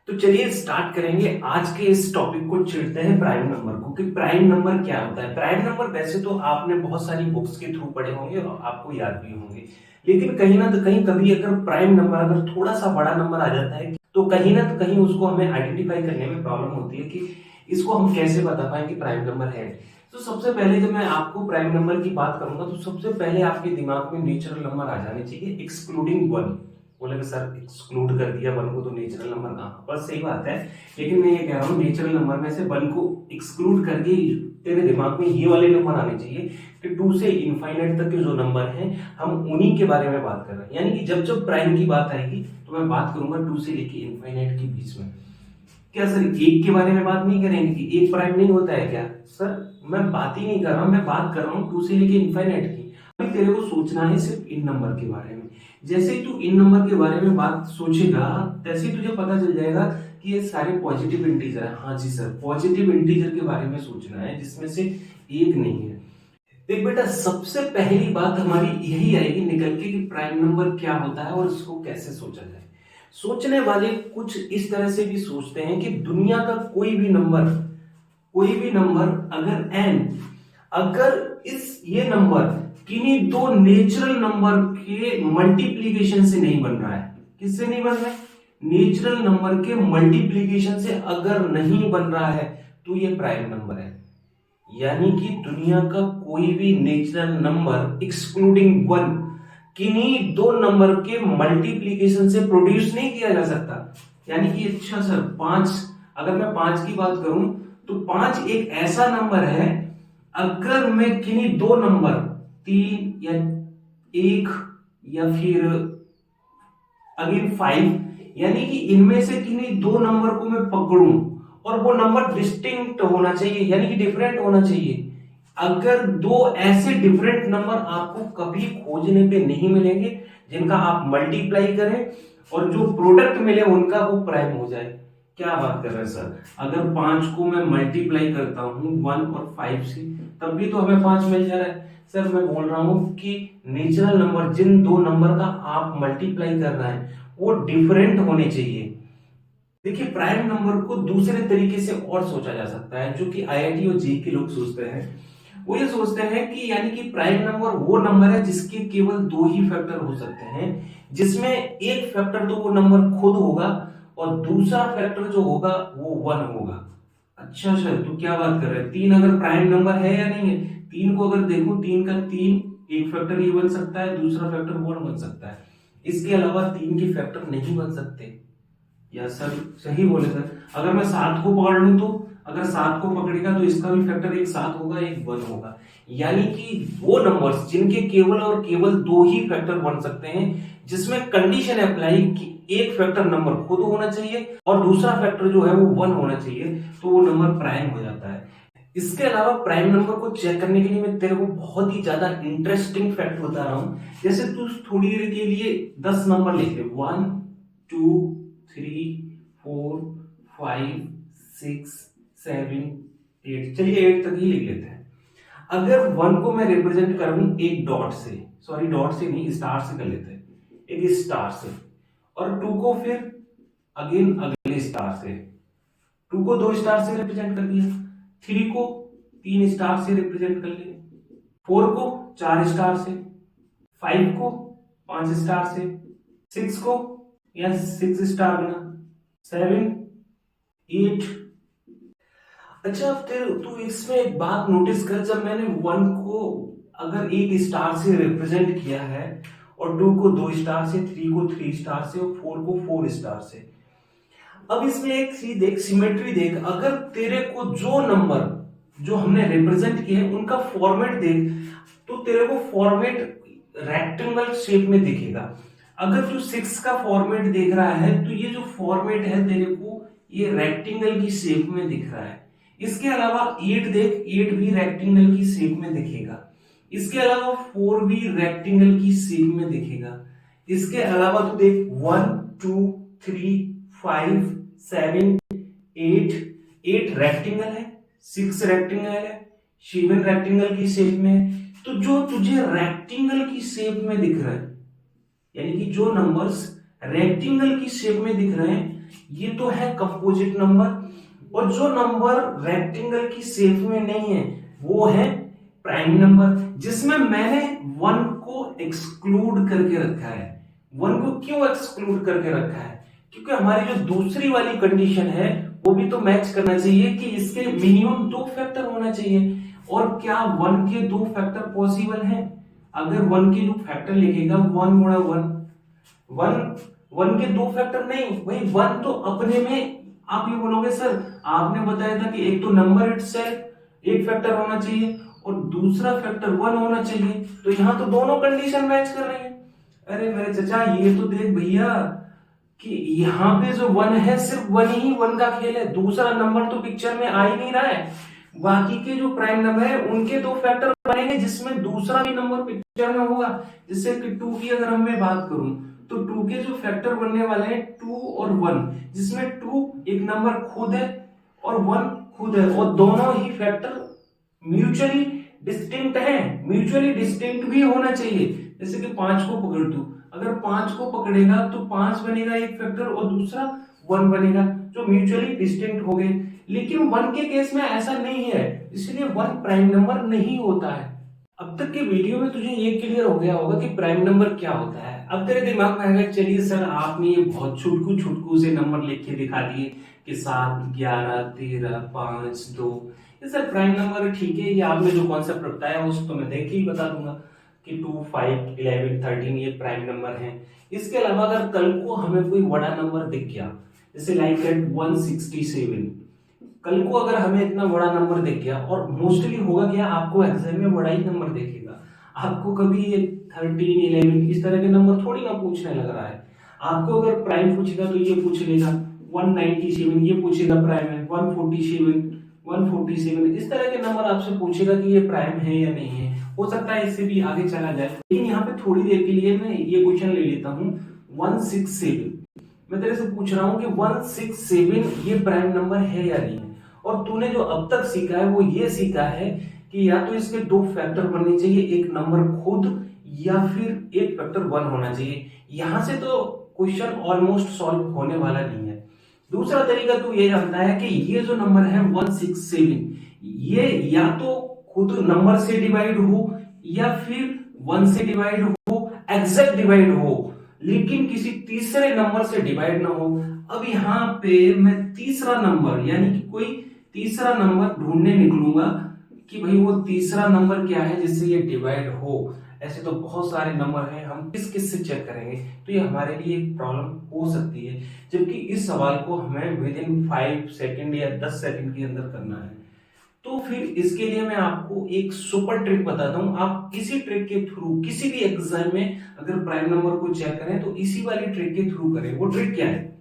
तो चलिए स्टार्ट करेंगे आज के इस टॉपिक को। चिढ़ते हैं प्राइम नंबर को कि प्राइम नंबर क्या होता है। प्राइम नंबर वैसे तो आपने बहुत सारी बुक्स के थ्रू पढ़े होंगे और आपको याद भी होंगे, लेकिन कहीं ना तो कहीं कभी अगर प्राइम नंबर अगर थोड़ा सा बड़ा नंबर आ जाता है तो कहीं ना तो कहीं उसको हमें आइडेंटिफाई करने में प्रॉब्लम होती है कि इसको हम कैसे बता पाए कि प्राइम नंबर है। तो सबसे पहले जब मैं आपको प्राइम नंबर की बात करूंगा तो सबसे पहले आपके दिमाग में नेचुरल नंबर आ जाने चाहिए एक्सक्लूडिंग वन। बोले सर एक्सक्लूड कर दिया वन को तो नेचुरल नंबर कहाँ, बस सही बात है। लेकिन मैं ये कह रहा हूँ नेचुरल नंबर में से वन को एक्सक्लूड करके तेरे दिमाग में ये वाले नंबर आने चाहिए कि टू से इनफाइनाइट तक के जो नंबर हैं हम उन्हीं के बारे में बात कर रहे हैं। यानी कि जब जब प्राइम की बात आएगी तो मैं बात करूंगा टू से लेके इनफाइनाइट के बीच में। क्या सर एक के बारे में बात नहीं करेंगे कि एक प्राइम नहीं होता है क्या? सर मैं बात ही नहीं कर रहा हूं, मैं बात कर रहा हूँ टू से लेके इनफाइनाइट की। अभी तेरे को सोचना है सिर्फ इन नंबर के बारे में। जैसे ही तू इन नंबर के बारे में बात सोचेगा तैसे ही तुझे पता चल जाएगा कि ये सारे पॉजिटिव इंटीजर है। हाँ जी सर, पॉजिटिव इंटीजर के बारे में सोचना है जिसमें से एक नहीं है। देख बेटा, सबसे पहली बात हमारी यही आएगी निकल के कि प्राइम नंबर क्या होता है और इसको कैसे सोचा जाए। सोचने वाले कुछ इस तरह से भी सोचते हैं कि दुनिया का कोई भी नंबर अगर एन अगर इस ये नंबर किन्हीं दो नेचुरल नंबर के मल्टीप्लीकेशन से नहीं बन रहा है। किससे नहीं बन रहा है? नेचुरल नंबर के मल्टीप्लीकेशन से अगर नहीं बन रहा है तो ये प्राइम नंबर है। यानी कि दुनिया का कोई भी नेचुरल नंबर एक्सक्लूडिंग वन किन्हीं दो नंबर के मल्टीप्लीकेशन से प्रोड्यूस नहीं किया जा सकता। यानी कि अच्छा सर पांच, अगर मैं पांच की बात करूं तो पांच एक ऐसा नंबर है अगर मैं किन्हीं दो नंबर तीन या एक या फिर अगेन फाइव, यानी कि इनमें से किन्हीं दो नंबर को मैं पकड़ूं और वो नंबर डिस्टिंक्ट होना चाहिए यानी कि डिफरेंट होना चाहिए। अगर दो ऐसे डिफरेंट नंबर आपको कभी खोजने पे नहीं मिलेंगे जिनका आप मल्टीप्लाई करें और जो प्रोडक्ट मिले उनका वो प्राइम हो जाए। क्या बात कर रहे हैं सर? अगर पांच को मैं मल्टीप्लाई करता हूं वन और फाइव से तब भी तो हमें पांच मिल जा रहा है। सर मैं बोल रहा हूं कि नेचुरल नंबर जिन दो नंबर का आप मल्टीप्लाई कर रहे हैं वो डिफरेंट होने चाहिए। देखिए प्राइम नंबर को दूसरे तरीके से और सोचा जा सकता है जो कि आईआईटी और जेईई के लोग सोचते हैं। वो ये सोचते हैं कि यानी कि प्राइम नंबर वो नंबर है जिसके केवल दो ही फैक्टर हो सकते हैं, जिसमें एक फैक्टर तो वो नंबर खुद होगा और दूसरा फैक्टर जो होगा वो वन होगा। अच्छा सर तो क्या बात कर रहे हैं, तीन अगर प्राइम नंबर है या नहीं है? तीन को अगर देखो तीन का तीन एक फैक्टर ये बन सकता है, दूसरा फैक्टर वन बन सकता है। इसके अलावा तीन के फैक्टर नहीं बन सकते। या सर सही बोले सर, अगर मैं सात को पकड़ लूं तो अगर सात को पकड़ेगा तो इसका भी फैक्टर एक सात होगा एक वन होगा। यानी कि वो नंबर्स जिनके केवल और केवल दो ही फैक्टर बन सकते हैं जिसमें कंडीशन अप्लाई कि एक फैक्टर नंबर खुद होना चाहिए और दूसरा फैक्टर जो है वो वन होना चाहिए, तो वो नंबर प्राइम हो जाता है। इसके अलावा प्राइम नंबर को चेक करने के लिए मैं तेरे को बहुत ही ज्यादा इंटरेस्टिंग फैक्ट बता रहा हूं। जैसे तू थोड़ी देर के लिए 10 नंबर लिख ले, 1 2 3 4 5 6 7 8, चलिए 8 तक ही लिख लेते हैं। अगर वन को मैं रिप्रेजेंट करूं एक डॉट से, सॉरी डॉट से नहीं स्टार से कर लेते हैं, एक स्टार से, और टू को फिर अगेन अगले स्टार से, टू को दो स्टार से रिप्रेजेंट कर दिया, थ्री को तीन स्टार से रिप्रेजेंट कर लिया, फोर को चार स्टार से, फाइव को पांच स्टार से, सिक्स को या सिक्स स्टार बना, सेवन एट। अच्छा अब तू इसमें एक बात नोटिस कर, जब मैंने वन को अगर एक स्टार से रिप्रेजेंट किया है और टू को दो स्टार से, थ्री को थ्री स्टार से और फोर को फोर स्टार से, अब इसमें एक चीज देख, सिमेट्री देख। अगर तेरे को जो नंबर जो हमने रिप्रेजेंट किए हैं उनका फॉर्मेट देख तो तेरे को फॉर्मेट रेक्टेंगल शेप में दिखेगा। अगर तू सिक्स का फॉर्मेट देख रहा है तो ये जो फॉर्मेट है तेरे को ये रेक्टेंगल की शेप में दिख रहा है। इसके अलावा एट देख, एट भी रेक्टेंगल की शेप में दिखेगा। इसके अलावा फोर भी रेक्टेंगल की शेप में दिखेगा। इसके अलावा तू देख 1 2 3 5 7 8, 8 रेक्टेंगल है, 6 रेक्टेंगल है, 7 रेक्टेंगल की शेप में है। तो जो तुझे रेक्टेंगल की शेप में दिख रहा है, यानी कि जो नंबर्स रेक्टेंगल की शेप में दिख रहे हैं, ये तो है कंपोजिट नंबर। और जो नंबर रेक्टेंगल की शेप में नहीं है वो है प्राइम नंबर, जिसमें मैंने 1 को एक्सक्लूड करके रखा है। 1 को क्यों एक्सक्लूड करके रखा है? क्योंकि हमारी जो दूसरी वाली कंडीशन है वो भी तो मैच करना चाहिए कि इसके मिनिमम 2 फैक्टर होना चाहिए। और क्या 1 के 2 फैक्टर पॉसिबल हैं? अगर 1 के जो फैक्टर लिखेगा 1 गुणा 1 के 2 फैक्टर नहीं, वही 1 तो अपने में। आप ये बोलोगे सर आपने बताया था कि एक तो नंबर इटसेल्फ एक फैक्टर होना चाहिए और दूसरा फैक्टर 1 होना चाहिए, तो यहां तो दोनों कंडीशन मैच कर रही है। अरे मेरे चचा ये तो देख भैया कि यहाँ पे जो 1 है सिर्फ 1 ही 1 का खेल है, दूसरा नंबर तो पिक्चर में आ ही नहीं रहा है। बाकी के जो प्राइम नंबर है उनके 2 फैक्टर बनेंगे जिसमें दूसरा भी नंबर पिक्चर में होगा। जैसे कि 2 की अगर मैं बात करूं तो 2 के जो फैक्टर बनने वाले हैं 2 और 1, जिसमें 2 एक नंबर खुद है और 1 खुद है, और दोनों ही फैक्टर म्यूचुअली डिस्टिंक्ट है। म्यूचुअली डिस्टिंक्ट भी होना चाहिए। जैसे कि 5 को पकड़ तू, अगर 5 को पकड़ेगा तो 5 बनेगा एक फैक्टर और दूसरा 1 बनेगा, जो म्यूचुअली डिस्टिंक्ट हो गए। लेकिन 1 के केस में ऐसा नहीं है, इसलिए 1 प्राइम नंबर नहीं होता है। अब तक के वीडियो में तुझे ये क्लियर हो गया होगा कि प्राइम नंबर क्या होता है। अब तेरे दिमाग में आएगा चलिए सर आपने ये बहुत छुटकू छुटकू से नंबर लिख के दिखा दिए कि 7, 11, 13, 5, 2। ये सर प्राइम नंबर ठीक है, ये आपने जो कॉन्सेप्ट बताया उसको तो मैं देख के ही बता दूंगा कि 2, 5, 11, 13 ये प्राइम नंबर हैं। इसके अलावा अगर कल को हमें कोई बड़ा नंबर दिख गया, जैसे लाइक एट 167, कल को अगर हमें इतना बड़ा नंबर दिख गया, और मोस्टली होगा क्या आपको एग्जाम में बड़ा ही नंबर दिखेगा, आपको कभी ये 13, 11 इस तरह के नंबर थोड़ी ना पूछने लग रहा है। आपको अगर प्राइम पूछेगा तो ये पूछ लेगा 197, ये पूछेगा प्राइम है 147, 147 इस तरह के नंबर आपसे पूछेगा कि ये प्राइम है या नहीं है। हो सकता है इससे भी आगे चला जाए, लेकिन यहाँ पे थोड़ी देर के लिए मैं ये क्वेश्चन ले लेता हूँ 167। मैं तेरे से पूछ रहा हूँ कि 167 ये प्राइम नंबर है या नहीं है। और तूने जो अब तक सीखा है वो ये सीखा है कि या तो इसके 2 फैक्टर बनने चाहिए, एक नंबर खुद या फिर एक फैक्टर 1 होना चाहिए। यहां से तो क्वेश्चन ऑलमोस्ट सॉल्व होने वाला नहीं है। दूसरा तरीका तू ये जानता है कि ये जो नंबर है 167, ये या तो खुद नंबर से डिवाइड हो या फिर 1 से डिवाइड हो, एग्जैक्ट डिवाइड हो, लेकिन किसी तीसरे नंबर से डिवाइड ना हो। अब यहाँ पे मैं तीसरा नंबर यानी कि कोई तीसरा नंबर ढूंढने निकलूंगा कि भाई वो तीसरा नंबर क्या है जिससे ये डिवाइड हो। ऐसे तो बहुत सारे नंबर हैं, हम किस किस से चेक करेंगे, तो ये हमारे लिए एक प्रॉब्लम हो सकती है। जबकि इस सवाल को हमें विद इन 5 सेकंड या 10 सेकंड के अंदर करना है। तो फिर इसके लिए मैं आपको एक सुपर ट्रिक बताता हूं। आप इसी ट्रिक के थ्रू किसी भी एग्जाम में अगर प्राइम नंबर को चेक करें तो इसी वाली ट्रिक के थ्रू करें। वो ट्रिक क्या है?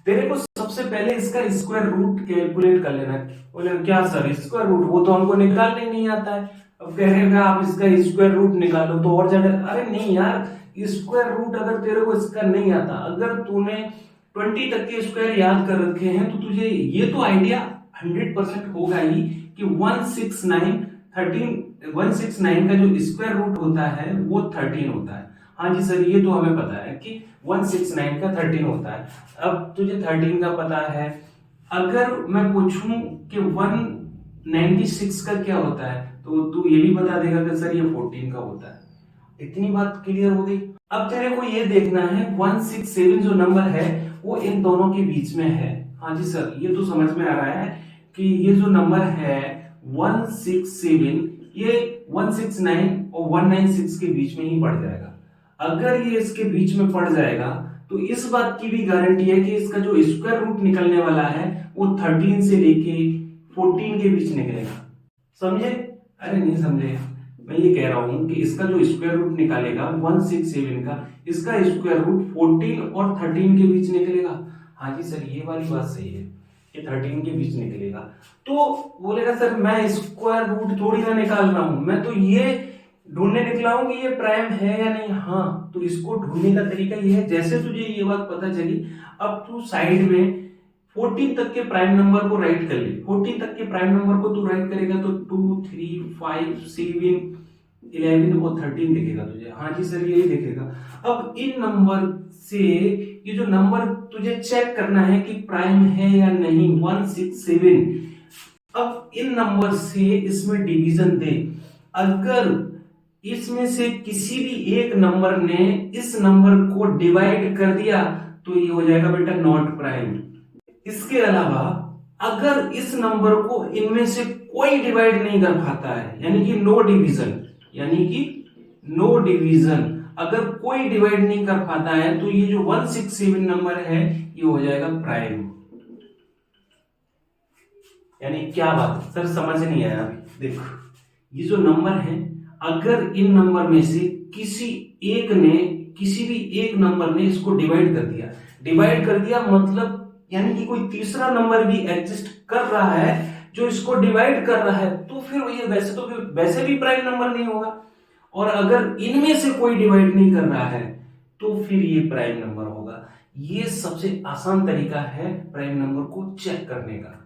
तेरे को सबसे पहले इसका स्क्वायर रूट कैलकुलेट कर लेना है। बोले क्या सर स्क्वायर रूट, वो तो हमको निकालने नहीं आता है। अब कहेगा आप इसका स्क्वायर रूट निकालो तो और ज्यादा। अरे नहीं यार, स्क्वायर रूट अगर तेरे को इसका नहीं आता, अगर तूने 20 तक के स्क्वायर याद कर रखे हैं तो तुझे ये तो आइडिया 100% होगा ही कि 169 का जो स्क्वायर रूट होता है वो 13 होता है। हाँ जी सर ये तो हमें पता है कि 169 का 13 होता है। अब तुझे 13 का पता है, अगर मैं पूछूं कि 196 का क्या होता है तो तू ये भी बता देगा कि सर ये 14 का होता है। इतनी बात क्लियर हो गई। अब तेरे को ये देखना है 167 जो नंबर है वो इन दोनों के बीच में है। हाँ जी सर ये तो समझ में आ रहा है कि ये जो नंबर है 167 ये 169 और 196 के बीच में ही पड़ जाएगा। अगर ये इसके बीच में पड़ जाएगा तो इस बात की भी गारंटी है कि इसका जो स्क्वायर रूट निकलने वाला है वो 13 से लेके 14 के बीच निकलेगा। समझे? अरे नहीं समझे, मैं ये कह रहा हूं कि इसका जो स्क्वायर रूट निकालेगा 167 का, इसका स्क्वायर रूट 14 और 13 के बीच निकलेगा। हाँ जी सर ये वाली बात सही है कि 13 के बीच निकलेगा। तो बोलेगा सर मैं स्क्वायर रूट थोड़ी ना निकाल रहा हूं, मैं तो ये ढूंढने निकला हूं कि ये प्राइम है या नहीं। हाँ तो इसको ढूंढने का तरीका ये है, जैसे तुझे ये बात पता चली अब तू साइड में 14 तक के प्राइम नंबर को राइट कर ले। 14 तक के प्राइम नंबर को तू राइट करेगा तो 2, 3, 5, 7, 11 और 13 दिखेगा तुझे। हाँ जी सर यही दिखेगा। अब इन नंबर से ये जो नंबर तुझे चेक करना है कि प्राइम है या नहीं, 167। अब इन नंबर से इसमें डिवीजन दे। अगर इसमें से किसी भी एक नंबर ने इस नंबर को डिवाइड कर दिया तो ये हो जाएगा बेटा नॉट प्राइम। इसके अलावा अगर इस नंबर को इनमें से कोई डिवाइड नहीं कर पाता है, यानी कि नो डिवीजन, यानी कि नो डिवीजन, अगर कोई डिवाइड नहीं कर पाता है तो ये जो 167 नंबर है ये हो जाएगा प्राइम। यानी क्या बात सर समझ नहीं आया? देखो ये जो नंबर है, अगर इन नंबर में से किसी भी एक नंबर ने इसको डिवाइड कर दिया मतलब यानी कि कोई तीसरा नंबर भी एग्जिस्ट कर रहा है जो इसको डिवाइड कर रहा है, तो फिर ये वैसे भी प्राइम नंबर नहीं होगा। और अगर इनमें से कोई डिवाइड नहीं कर रहा है तो फिर ये प्राइम नंबर होगा। ये सबसे आसान तरीका है प्राइम नंबर को चेक करने का।